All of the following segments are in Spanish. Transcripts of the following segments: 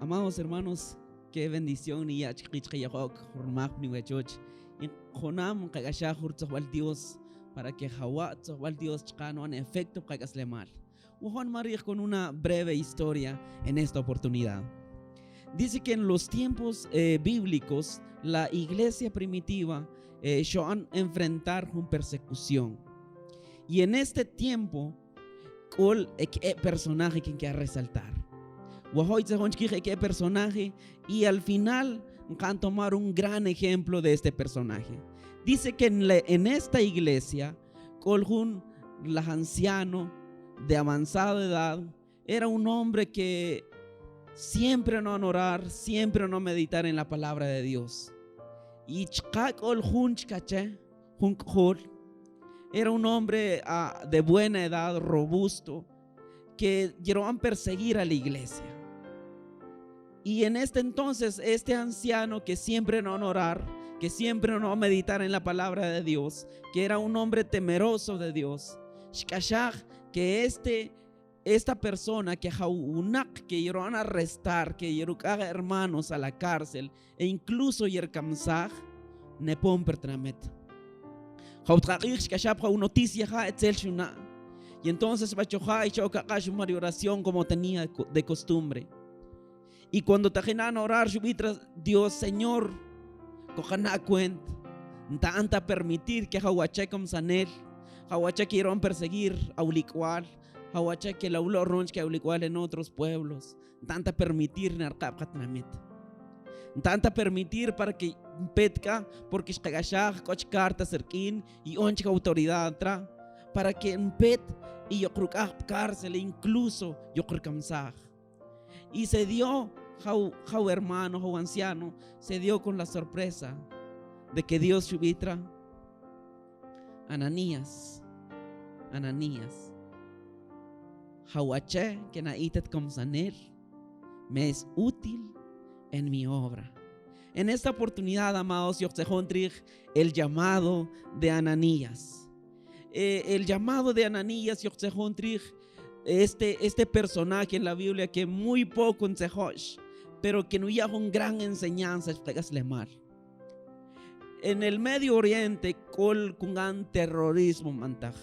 Amados hermanos, qué bendición y Dios para que Dios en efecto mal. Con una breve historia en esta oportunidad. Dice que en los tiempos bíblicos la iglesia primitiva van a enfrentar una persecución. Y en este tiempo, ¿cuál es el personaje que hay que resaltar? ¿Qué personaje? Y al final van a tomar un gran ejemplo de este personaje. Dice que en esta iglesia, el anciano de avanzada edad era un hombre que siempre no orar, siempre no meditar en la palabra de Dios. Y era un hombre de buena edad, robusto, que llegaron a perseguir a la iglesia. Y en este entonces, este anciano que siempre no orar, que siempre no meditar en la palabra de Dios, que era un hombre temeroso de Dios, que esta persona que llegaron a arrestar, que llegaron hermanos a la cárcel, e incluso yerkamsaj, nepon pertramet. Noticia y entonces una oración como tenía de costumbre. Y cuando te a orar, Dios, Señor, cojana cuenta, tanta permitir que Hawache como sanel, Hawache quieren perseguir a Ulicual, Hawache que la ulo ronch que Ulicual en otros pueblos, tanta permitir narcapatnamit, tanta permitir para que petka, porque shkagashach, coch carta cerquín y oncha autoridad tra, para que en pet y yo creo que cárcel, incluso yo creo que y se dio, how hermano, how anciano, se dio con la sorpresa de que Dios subitra Ananías, Hawache que naitet como sanel, me es útil en mi obra. En esta oportunidad, amados, yo el llamado de Ananías. El llamado de Ananías, yo este personaje en la Biblia que muy poco ensejó, pero que no lleva una gran enseñanza en el Medio Oriente con un terrorismo mantaj.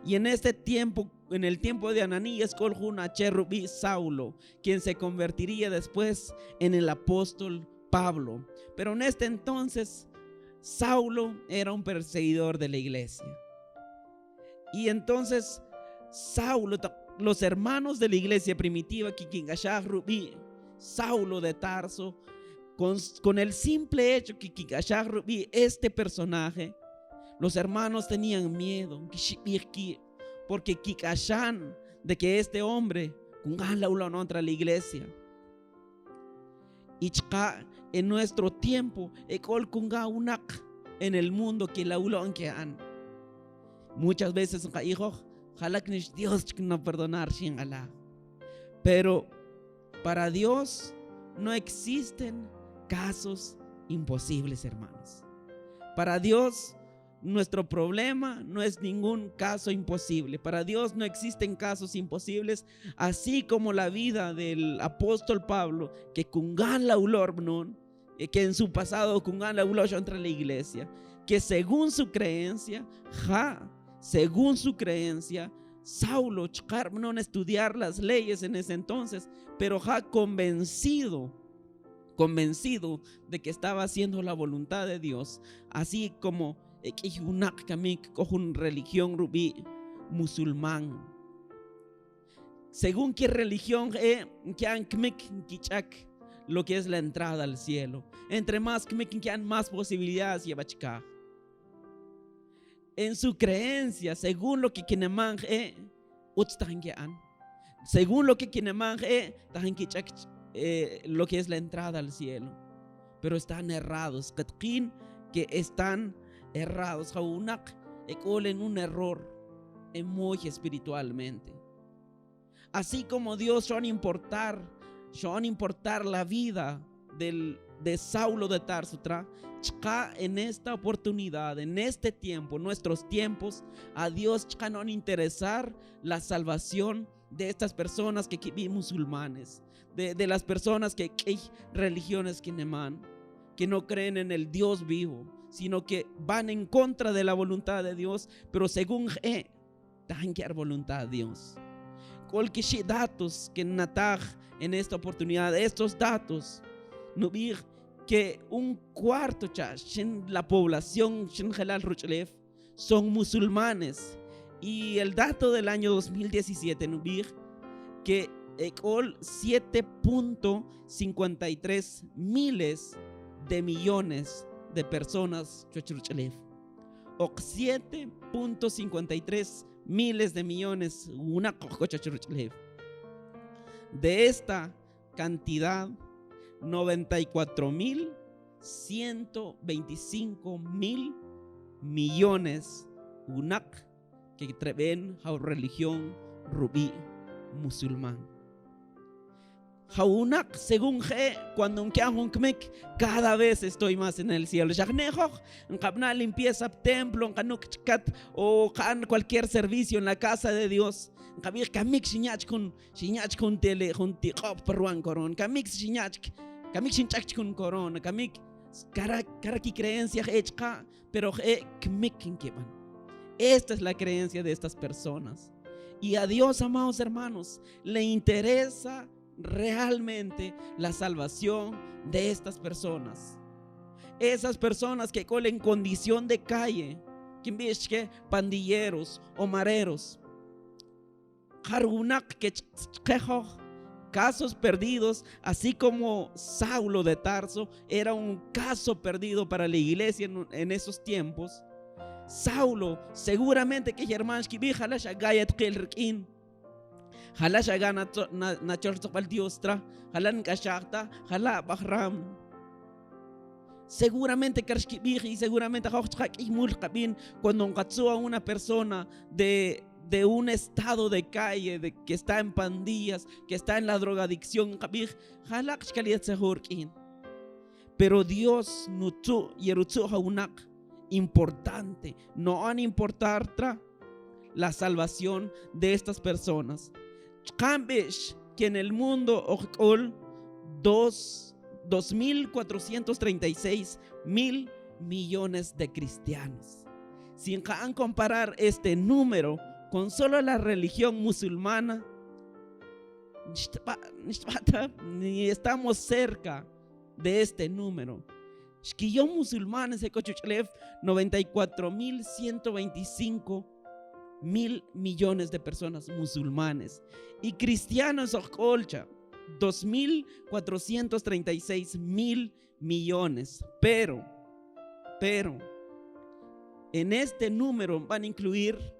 Y en este tiempo, en el tiempo de Ananías, con una cherubí Saulo, quien se convertiría después en el apóstol Pablo. Pero en este entonces, Saulo era un perseguidor de la iglesia. Y entonces, Saulo, los hermanos de la iglesia primitiva, Saulo de Tarso, con el simple hecho que este personaje, los hermanos tenían miedo, porque kikashan de que este hombre no entra a la iglesia. Y en nuestro tiempo, en el mundo que la han muchas veces Dios no perdonar sin Allah. Pero para Dios no existen casos imposibles, hermanos. Para Dios nuestro problema no es ningún caso imposible. Para Dios no existen casos imposibles, así como la vida del apóstol Pablo, que kungan la ulornon, que en su pasado kungan la ulor contra la iglesia, que según su creencia, Saulo no estudiar las leyes en ese entonces, pero convencido de que estaba haciendo la voluntad de Dios, así como una religión rubí musulmán. Según qué religión lo que es la entrada al cielo. Entre más más posibilidades lleva. En su creencia, según lo que kinemang según lo que kinemang lo que es la entrada al cielo. Pero están errados, que están errados, en un error muy espiritualmente. Así como Dios va a importar la vida de Saulo de Tarso, en esta oportunidad, en este tiempo, nuestros tiempos, a Dios no interesar la salvación de estas personas que viven musulmanes, de las personas que hay religiones que no creen en el Dios vivo, sino que van en contra de la voluntad de Dios, pero según dejan que voluntad de Dios. Cualquier datos que nataj en esta oportunidad, estos datos, no vi que un cuarto de la población son musulmanes. Y el dato del año 2017 no vi que 7.53 miles de millones de personas o 7.53 miles de millones de esta cantidad 94.125.000 millones que traen la religión rubí musulmán. Según cuando cada vez estoy más en el cielo. Limpieza templo o cualquier servicio en la casa de Dios. Pero esta es la creencia de estas personas. Y a Dios, amados hermanos, le interesa realmente la salvación de estas personas. Esas personas que en condición de calle, que pandilleros o mareros, casos perdidos, así como Saulo de Tarso era un caso perdido para la iglesia en esos tiempos. Saulo seguramente que hermanos que jala gayat qilrikin jala gana na chorto pal diostra jala nkashakta jala bahram seguramente karshkibiji y seguramente cuando encatzó a una persona de un estado de calle, que está en pandillas, que está en la drogadicción, pero Dios nutu yerutsu haunak importante, no han importar la salvación de estas personas. Que en el mundo 2.436 mil millones de cristianos. Sin comparar este número con solo la religión musulmana, ni estamos cerca de este número. Yo musulmanes 94.125 mil millones de personas musulmanes y cristianos 2.436 mil millones, pero en este número van a incluir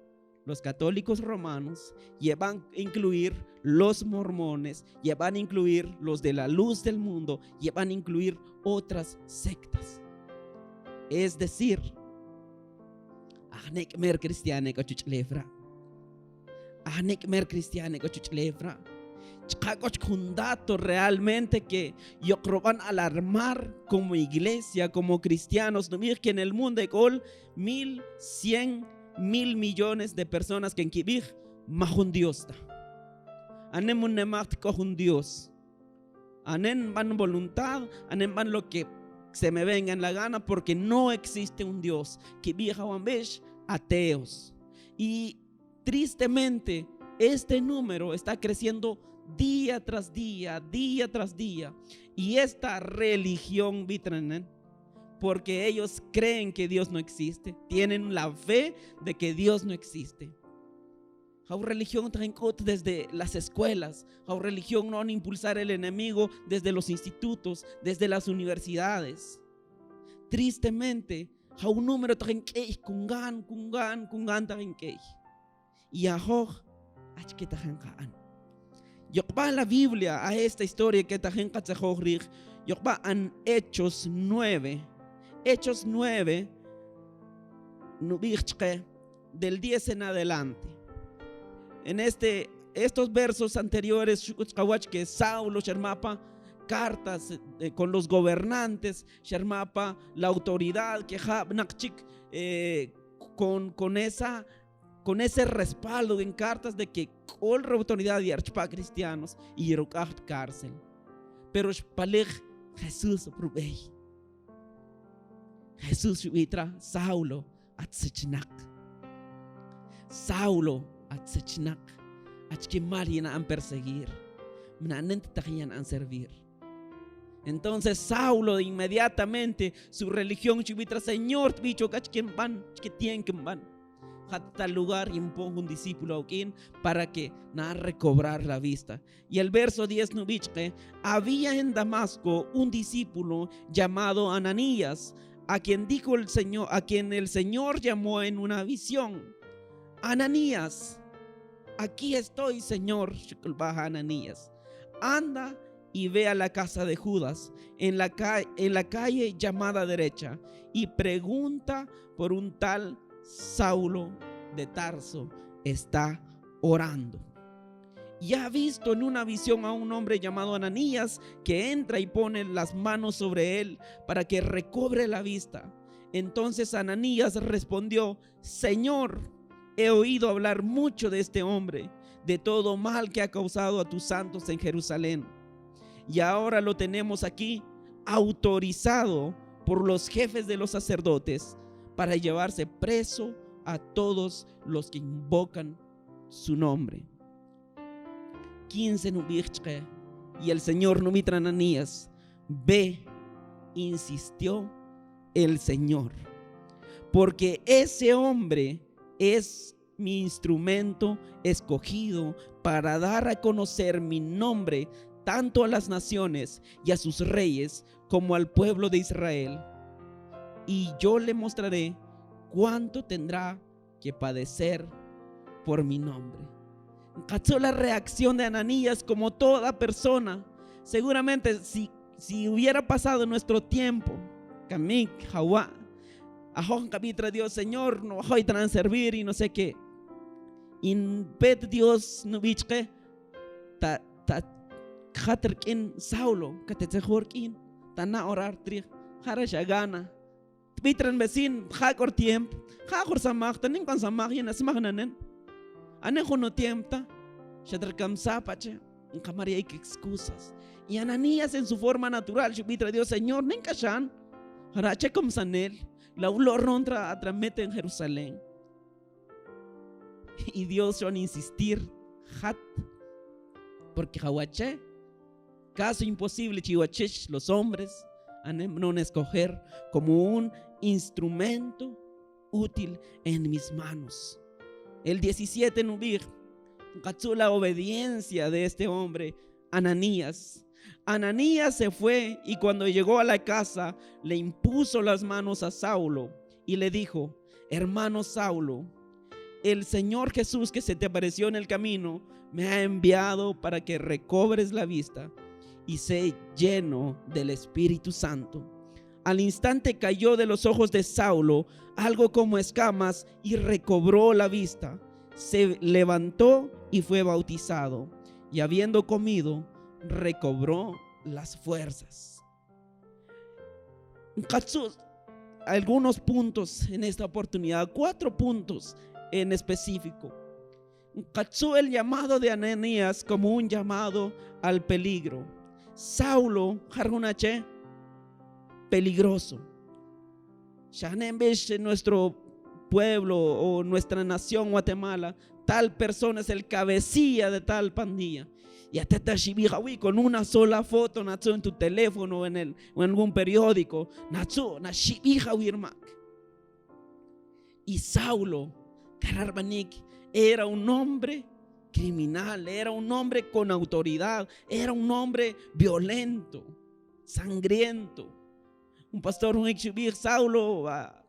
los católicos romanos, y van a incluir los mormones, y van a incluir los de la luz del mundo, y van a incluir otras sectas. Es decir, mer cristiane ko chuchlefra, mer cristiane ko chuchlefra. Un dato realmente que yo van a alarmar como iglesia, como cristianos, no que en el mundo hay 1.100 mil millones de personas que en Kibir mahun Dios ta. Anem un nemacht un Dios. Anem van voluntad, anem van lo que se me venga en la gana, porque no existe un Dios. Kibir hawambesh ateos. Y tristemente este número está creciendo día tras día, día tras día. Y esta religión vitranen, porque ellos creen que Dios no existe, tienen la fe de que Dios no existe. La religión desde las escuelas, la religión no van a impulsar el enemigo desde los institutos, desde las universidades. Tristemente, un número kungan y ahora Yokba la Biblia a esta historia que tajen katzajorig, Yokba en Hechos 9. Hechos 9, del 10 en adelante. En estos versos anteriores, que Saulo, Shermapa, cartas con los gobernantes, Shermapa, la autoridad, que con esa con ese respaldo en cartas de que con la autoridad de archpa cristianos y a cárcel. Pero Jesús probé. Jesús vitra Saulo atsichnak. Saulo atsichnak. Achki malina an perseguir. Mnanente tajian an servir. Entonces Saulo inmediatamente su religión chivitra Señor bicho kachken van que tienen que van hasta lugar impongo un discípulo aquí para que na recobrar la vista. Y el verso 10 nos dice que había en Damasco un discípulo llamado Ananías, a quien dijo el Señor, a quien el Señor llamó en una visión: Ananías. Aquí estoy, Señor. Baja Ananías. Anda y ve a la casa de Judas en la calle llamada derecha y pregunta por un tal Saulo de Tarso. Está orando. Y ha visto en una visión a un hombre llamado Ananías que entra y pone las manos sobre él para que recobre la vista. Entonces Ananías respondió: Señor, he oído hablar mucho de este hombre, de todo mal que ha causado a tus santos en Jerusalén. Y ahora lo tenemos aquí autorizado por los jefes de los sacerdotes para llevarse preso a todos los que invocan su nombre. 15 y el Señor numitra Ananías: ve, insistió el Señor, porque ese hombre es mi instrumento escogido para dar a conocer mi nombre tanto a las naciones y a sus reyes como al pueblo de Israel. Y yo le mostraré cuánto tendrá que padecer por mi nombre. Cachó la reacción de Ananías como toda persona. Seguramente si hubiera pasado nuestro tiempo, Camik, Hawa, Ajón capitra Dios, Señor, no voy a servir y no sé qué. In pet Dios no bichke ta khaterkin Saulo katetejorkin tana orar tri hara shagana bitran besin hakor tiempo hakor samach tanin kon samach yen asmagnanen anejo no tiempo shaderkam sapache en camaria hay excusas. Y Ananías en su forma natural bitra Dios, Señor, nen kashan harache kom sanel la ulo rontra atramete en Jerusalén. Y Dios van a insistir, hat, porque Hawache, caso imposible, chihuachech, los hombres, no escoger como un instrumento útil en mis manos. El 17 nubir, cachó la obediencia de este hombre, Ananías. Ananías se fue y cuando llegó a la casa le impuso las manos a Saulo y le dijo: hermano Saulo, el Señor Jesús que se te apareció en el camino me ha enviado para que recobres la vista y sé lleno del Espíritu Santo. Al instante cayó de los ojos de Saulo algo como escamas y recobró la vista. Se levantó y fue bautizado, y habiendo comido recobró las fuerzas. Algunos puntos en esta oportunidad, 4 puntos en específico. Cachó el llamado de Ananías como un llamado al peligro. Saulo, Jarunache, peligroso. En nuestro pueblo o nuestra nación Guatemala, tal persona es el cabecilla de tal pandilla. Y hasta con una sola foto nació en tu teléfono o en algún periódico, nació y Saulo Kararbanik era un hombre criminal, era un hombre con autoridad, era un hombre violento, sangriento. Un pastor, un Saulo,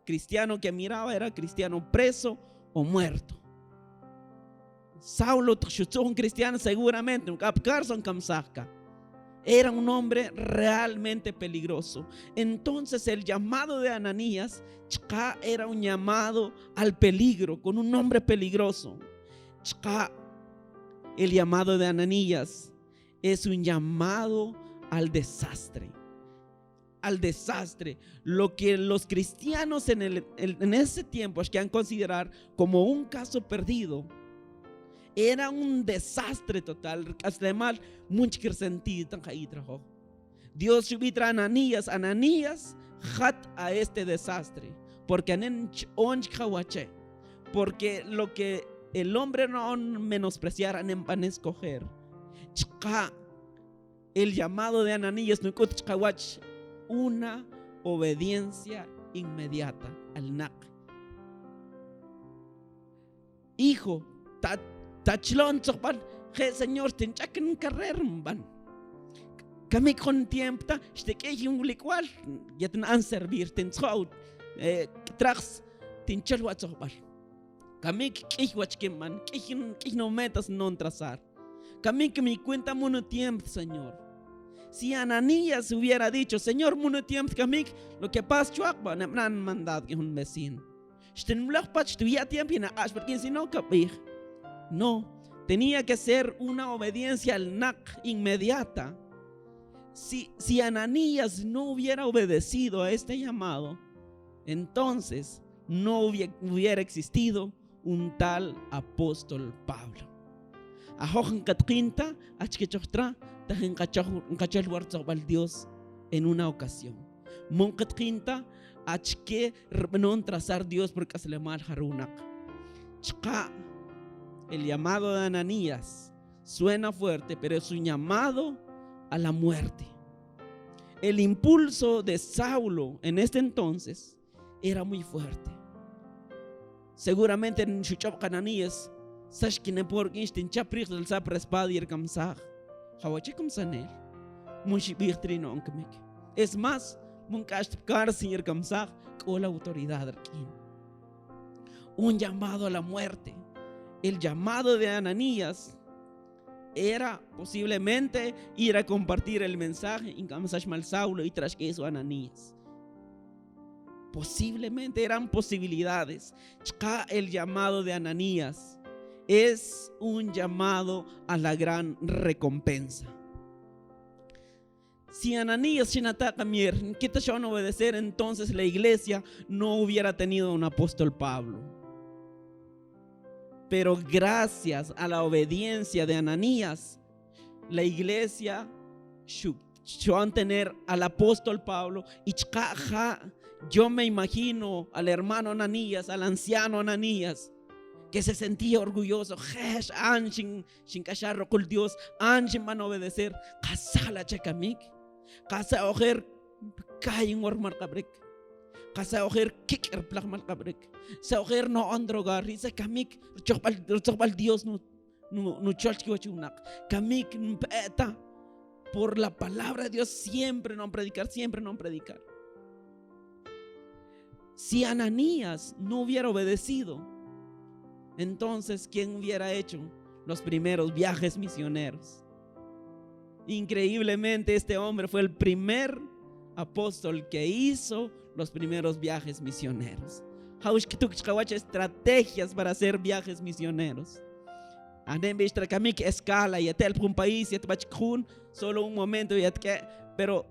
cristiano que miraba, era cristiano preso o muerto. Saulo, un cristiano seguramente, un Carson Kamsaka. Era un hombre realmente peligroso. Entonces el llamado de Ananías era un llamado al peligro, con un hombre peligroso. El llamado de Ananías es un llamado al desastre. al desastre. Lo que los cristianos en ese tiempo que han considerar como un caso perdido, era un desastre total. Además, mucho sentido. Dios subitra a Ananías hat a este desastre. Porque porque lo que el hombre no menospreciara en escoger. El llamado de Ananías no una obediencia inmediata al NAC. Hijo, tachlon chokpan, Señor, tenchaken carrer ban. Kami con tiempo, este que hay un licual, ya ten an servir, ten scout, trax, ten chalwa chokpan. Kami que man, que no metas non trazar. Kami que mi cuenta mono tiempo, Señor. Si Ananías hubiera dicho, Señor, muno tiempo que lo que pasa, chuakba, no han mandado que un vecino. No, tenía que ser una obediencia al NAC inmediata. Si Ananías no hubiera obedecido a este llamado, entonces no hubiera existido un tal apóstol Pablo. Dios en una ocasión. Moncatrinta achke non trazar Dios porque se le mal harunak. El llamado de Ananías suena fuerte, pero es un llamado a la muerte. El impulso de Saulo en este entonces era muy fuerte. Seguramente en Shuchab Ananías Sashkine por instin chaprich del sapre espada y kamsag. Hawache kamsanel. Munshi birtrino onkemek. Es más, munkashtkar sin kamsag con la autoridad arquín. Un llamado a la muerte. El llamado de Ananías era posiblemente ir a compartir el mensaje en Kamsash mal Saulo y tras que eso Ananías. Posiblemente eran posibilidades. El llamado de Ananías es un llamado a la gran recompensa. Si Ananías ¿qué te van a obedecer? Entonces la iglesia no hubiera tenido un apóstol Pablo. Pero gracias a la obediencia de Ananías, la iglesia va a tener al apóstol Pablo. Y yo me imagino al hermano Ananías, al anciano Ananías, que se sentía orgulloso. Sin cacharro con Dios, sin van a obedecer. Casala chekamik, casa ojer, caen warmar cabrek, casa ojer, kicker plagmal cabrek, sa ojer no androgar, y se kamik, chopal Dios no cholchi wachunak, kamik peta por la palabra de Dios, siempre no predicar. Si Ananías no hubiera obedecido, entonces, ¿quién hubiera hecho los primeros viajes misioneros? Increíblemente, este hombre fue el primer apóstol que hizo los primeros viajes misioneros. Estrategias para hacer viajes misioneros. Escala y un país, solo un momento, pero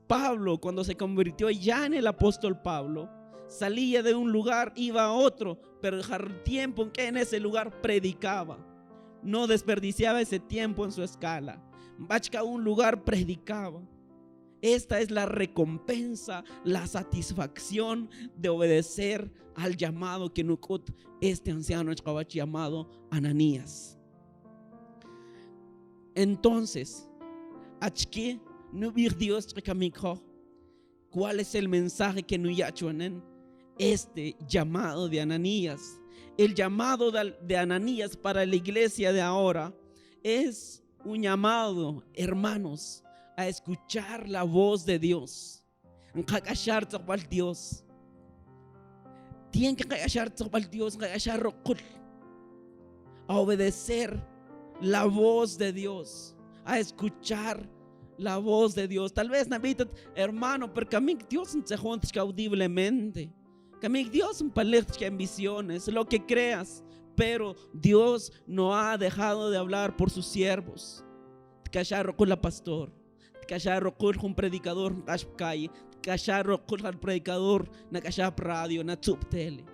Pablo, cuando se convirtió ya en el apóstol Pablo, salía de un lugar, iba a otro, pero el tiempo en que en ese lugar predicaba, no desperdiciaba ese tiempo en su escala. Bachka un lugar predicaba. Esta es la recompensa, la satisfacción de obedecer al llamado que nukut este anciano llamado Ananías. Entonces, achki no vir Dios chikamijo. ¿Cuál es el mensaje que no yachuanen? Este llamado de Ananías, el llamado de Ananías para la iglesia de ahora es un llamado, hermanos, a escuchar la voz de Dios. Dios. Tienen que callar Dios, a obedecer la voz de Dios, a escuchar la voz de Dios. Tal vez, hermano, porque a mí Dios se junta audiblemente. Que a mí Dios en visiones, lo que creas, pero Dios no ha dejado de hablar por sus siervos. Callar con la pastor, Tkashar rokul un predicador kashkai, tkashar rokul al predicador na kashap radio na tsup tele.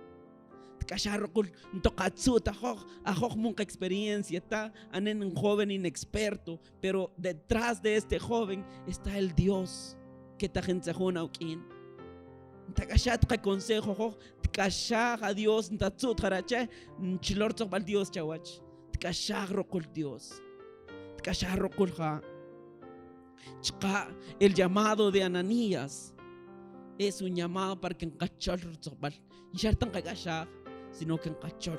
Tkashar rokul ntokatsu ajok munka experiencia, está anen un joven inexperto, pero detrás de este joven está el Dios que ta jensejuna ukin. Tkashat ka consejo, tkashar a Dios ntatsu tarache, nchilorto bal Dios chawach. Tkashar rokul Dios. Tkashar rokul ha. El llamado de Ananías es un llamado para que encachol sino que encachol.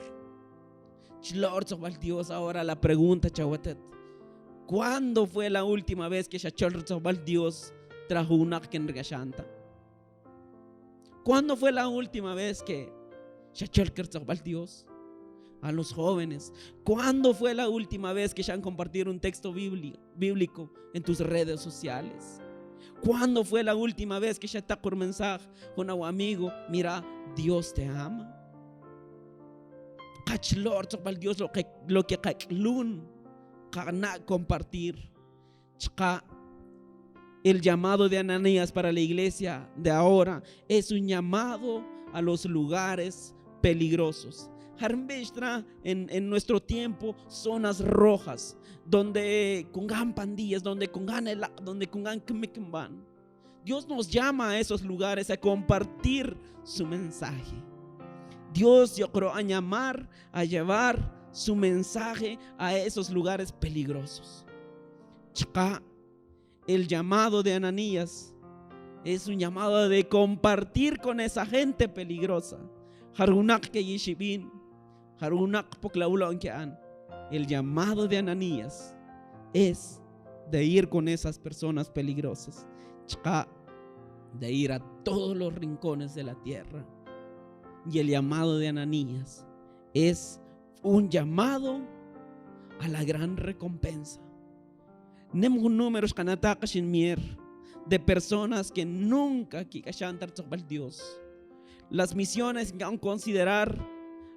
Dios, ahora la pregunta, chawatet, ¿cuándo fue la última vez que Dios trajo una que enregashanta? ¿Cuándo fue la última vez que Dios? A los jóvenes, ¿cuándo fue la última vez que ya han compartido un texto bíblico en tus redes sociales? ¿Cuándo fue la última vez que ya está por mensaje con un amigo? Mira, Dios te ama. Dios lo que compartir. El llamado de Ananías para la iglesia de ahora es un llamado a los lugares peligrosos. En nuestro tiempo, zonas rojas, donde kungan pandillas, donde kungan kmikmban. Dios nos llama a esos lugares a compartir su mensaje. Dios, yo creo, a llevar su mensaje a esos lugares peligrosos. El llamado de Ananías es un llamado de compartir con esa gente peligrosa. Harunak que yishibin, harunak poklaula onkean. El llamado de Ananías es de ir con esas personas peligrosas, de ir a todos los rincones de la tierra. Y el llamado de Ananías es un llamado a la gran recompensa. Nemos números kanatakasin mier de personas que nunca kikashantar tzokbal Dios. Las misiones que van a considerar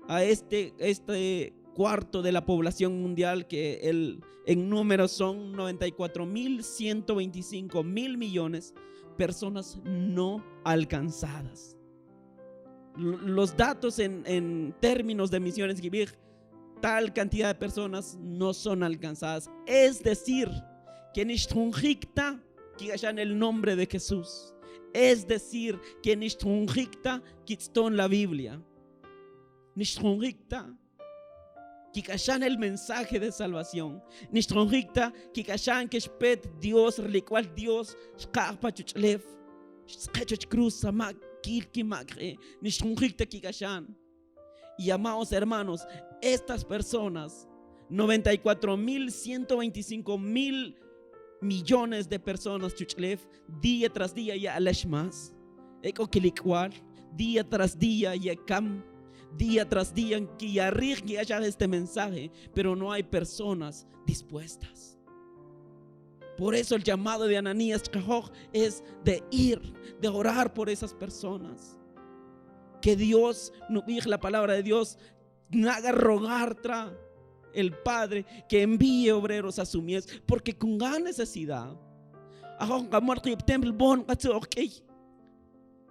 a este cuarto de la población mundial, que en números son 94.125.000 millones, personas no alcanzadas. Los datos en términos de misiones, tal cantidad de personas no son alcanzadas. Es decir, que nistunjikta que hayan el nombre de Jesús. Es decir, que nistunjikta que está en la Biblia. Nistunjikta que hayan el mensaje de salvación. Nistunjikta que hayan que spet Dios, relicual Dios, shkapa chuchlev, shkachach cruz samak. Y amados hermanos, estas personas, 94.125.000 millones de personas, día tras día ya alashmas, día tras día ya cam, día tras día que ya haya este mensaje, pero no hay personas dispuestas. Por eso el llamado de Ananías es de ir, de orar por esas personas. Que Dios, no diga la palabra de Dios, haga rogar tra el Padre que envíe obreros a su mies, porque con gran necesidad.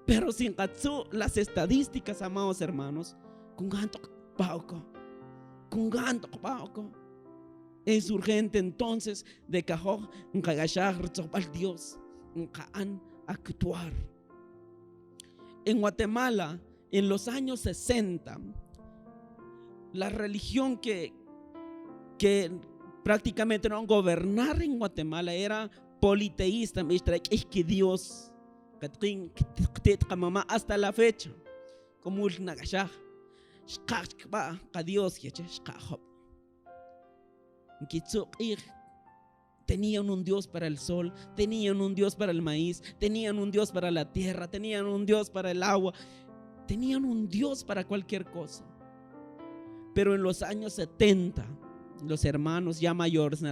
Pero sin las estadísticas, amados hermanos, con ganto es urgente entonces de cajón al Dios actuar. En Guatemala, en los años 60, la religión que prácticamente no gobernar en Guatemala era politeísta, es que Dios hasta la fecha, como el Nagashah, Dios tenían un Dios para el sol, tenían un Dios para el maíz, tenían un Dios para la tierra, tenían un Dios para el agua, tenían un Dios para cualquier cosa. Pero en los años 70, los hermanos ya mayores,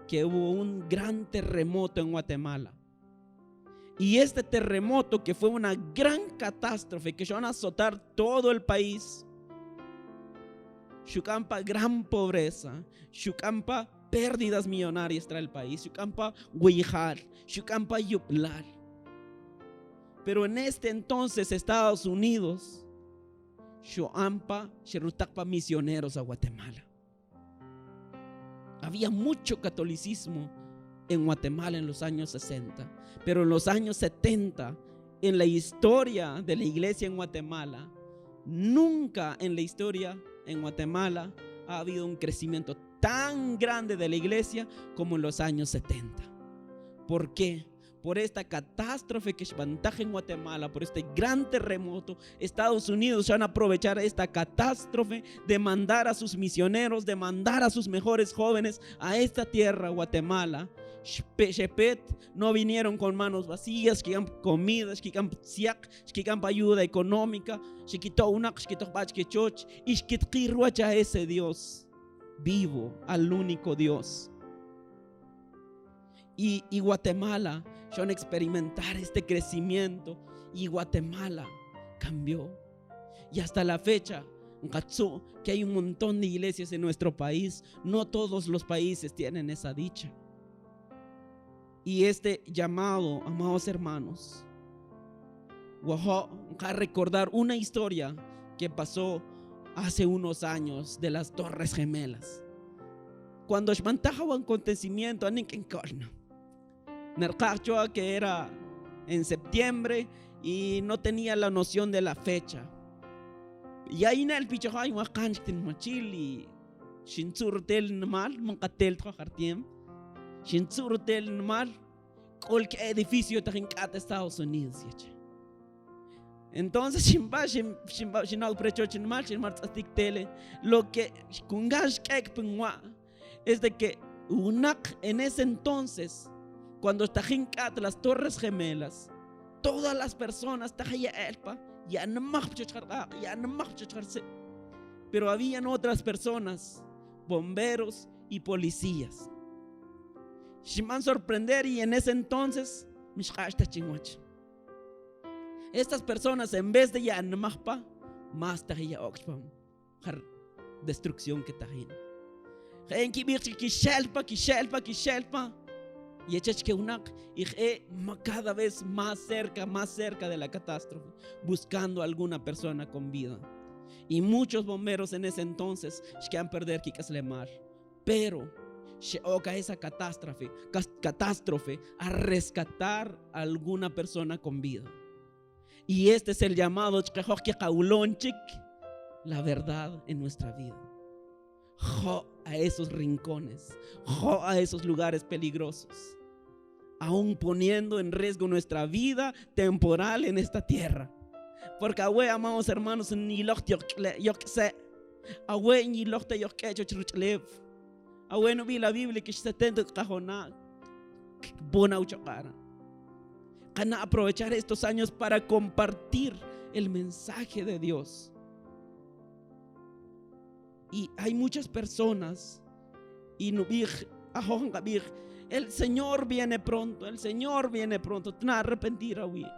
que hubo un gran terremoto en Guatemala. Y este terremoto, que fue una gran catástrofe, que van a azotar todo el país, Shukampa gran pobreza, Shukampa pérdidas millonarias trae el país. Shukampa Huijal, Shukampa Yuplal. Pero en este entonces Estados Unidos, Shoampa, Sherutakpa misioneros a Guatemala. Había mucho catolicismo en Guatemala en los años 60, pero en los años 70, en la historia de la iglesia en Guatemala, nunca en la historia en Guatemala ha habido un crecimiento tan grande de la iglesia como en los años 70. ¿Por qué? Por esta catástrofe que espantaje en Guatemala, por este gran terremoto. Estados Unidos van a aprovechar esta catástrofe de mandar a sus misioneros, de mandar a sus mejores jóvenes a esta tierra, Guatemala. Shepet no vinieron con manos vacías, que han comidas, que han siak, que han ayuda económica, que quitó una, que quitó bach, que choch, y que quiruacha ese Dios vivo, al único Dios. Y Guatemala van a experimentar este crecimiento, y Guatemala cambió. Y hasta la fecha, que hay un montón de iglesias en nuestro país. No todos los países tienen esa dicha. Y este llamado, amados hermanos, a recordar una historia que pasó hace unos años de las Torres Gemelas. Cuando espantaja un acontecimiento, que era en septiembre y no tenía la noción de la fecha. Y ahí en el pichahay wakanchtin machili shinsurtel mal manqatel trajartiem shinsurtel mal cualquier edificio tajincata Estados Unidos. Entonces shimba prechochin mal tele lo que kungash kekpengwa es de que unak en ese entonces, cuando tajincata las Torres Gemelas, todas las personas tajaya elpa ya no más, pero habían otras personas, bomberos y policías. Shiman sorprender, y en ese entonces estas personas, en vez de ya no más tajaya oxpam destrucción que tajin kishelpa y echas que unak y cada vez más cerca de la catástrofe, buscando a alguna persona con vida. Y muchos bomberos en ese entonces que han perder kikas lemar, pero esa catástrofe a rescatar a alguna persona con vida. Y este es el llamado la verdad en nuestra vida. A esos rincones, a esos lugares peligrosos, aún poniendo en riesgo nuestra vida temporal en esta tierra. Porque amados hermanos, ni lo que ni lo que no vi la Biblia que se tende cajona bona uchara. Cana aprovechar estos años para compartir el mensaje de Dios. Y hay muchas personas y el Señor viene pronto, el Señor viene pronto. No arrepentir a mismo.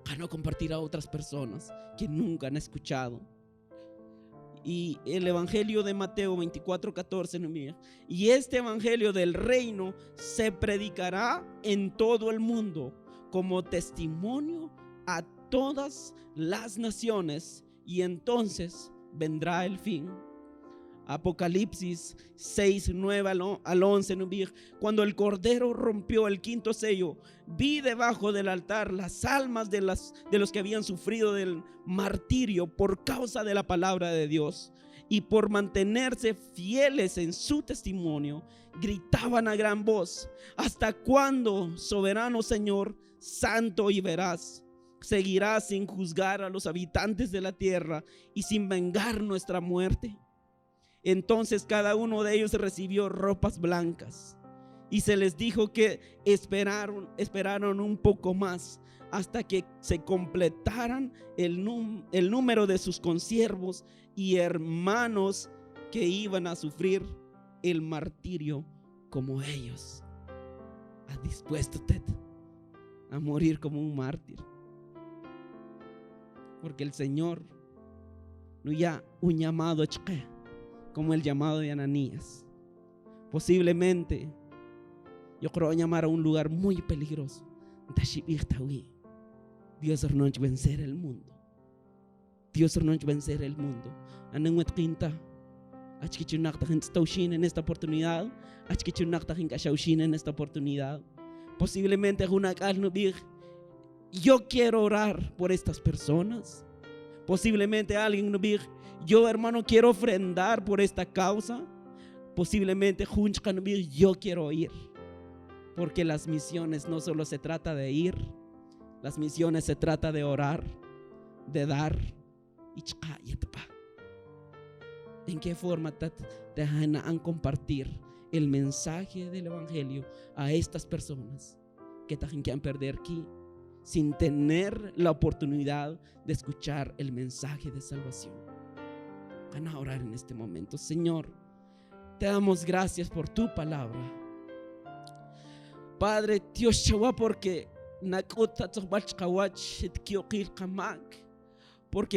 Para no compartir a otras personas que nunca han escuchado. Y el evangelio de Mateo 24:14, y este evangelio del reino se predicará en todo el mundo como testimonio a todas las naciones, y entonces vendrá el fin. Apocalipsis 6:9-11. Cuando el Cordero rompió el quinto sello, vi debajo del altar las almas de los que habían sufrido del martirio por causa de la palabra de Dios y por mantenerse fieles en su testimonio. Gritaban a gran voz: ¿hasta cuándo, soberano Señor, santo y veraz, seguirás sin juzgar a los habitantes de la tierra y sin vengar nuestra muerte? Entonces cada uno de ellos recibió ropas blancas, y se les dijo que esperaron un poco más hasta que se completaran el número de sus consiervos y hermanos que iban a sufrir el martirio como ellos. ¿Has dispuesto usted a morir como un mártir? Porque el Señor no ya un llamado como el llamado de Ananías. Posiblemente yo creo llamar a un lugar muy peligroso. Dios no nos vencer el mundo. Dios no nos vencer el mundo. Ananguet quinta. En esta oportunidad. En esta oportunidad. Posiblemente yo quiero orar por estas personas. Posiblemente alguien nos diga, yo hermano quiero ofrendar por esta causa. Posiblemente yo quiero ir. Porque las misiones no solo se trata de ir. Las misiones se trata de orar, de dar. ¿En qué forma te dejan compartir el mensaje del evangelio a estas personas que quieren perder aquí sin tener la oportunidad de escuchar el mensaje de salvación? Van a orar en este momento. Señor, te damos gracias por tu palabra. Padre, Dios chawa, porque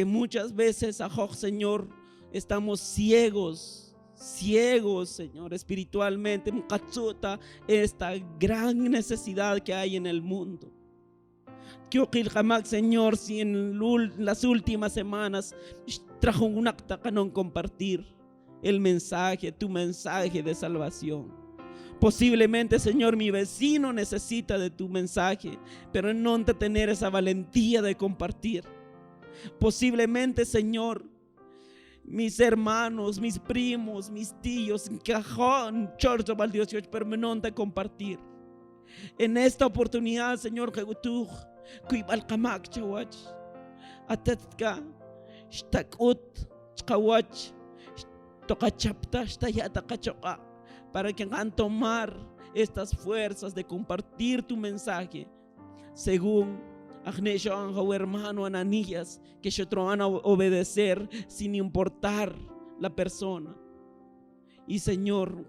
muchas veces, Señor, estamos ciegos, Señor, espiritualmente, esta gran necesidad que hay en el mundo. Señor, si en las últimas semanas trajo un acta para compartir el mensaje, tu mensaje de salvación. Posiblemente, Señor, mi vecino necesita de tu mensaje, pero no de tener esa valentía de compartir. Posiblemente, Señor, mis hermanos, mis primos, mis tíos, pero no de compartir. En esta oportunidad, Señor, que tú kuibalkamak chawach atatka shtakut chawach tokachapta shtayata kachoka, para que hagan tomar estas fuerzas de compartir tu mensaje según hermano Ananías, que se van a obedecer sin importar la persona. Y Señor,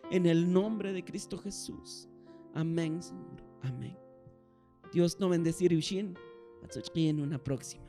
en el nombre de Cristo Jesús. Amén, Señor. Amén. Dios no bendecir y en una próxima.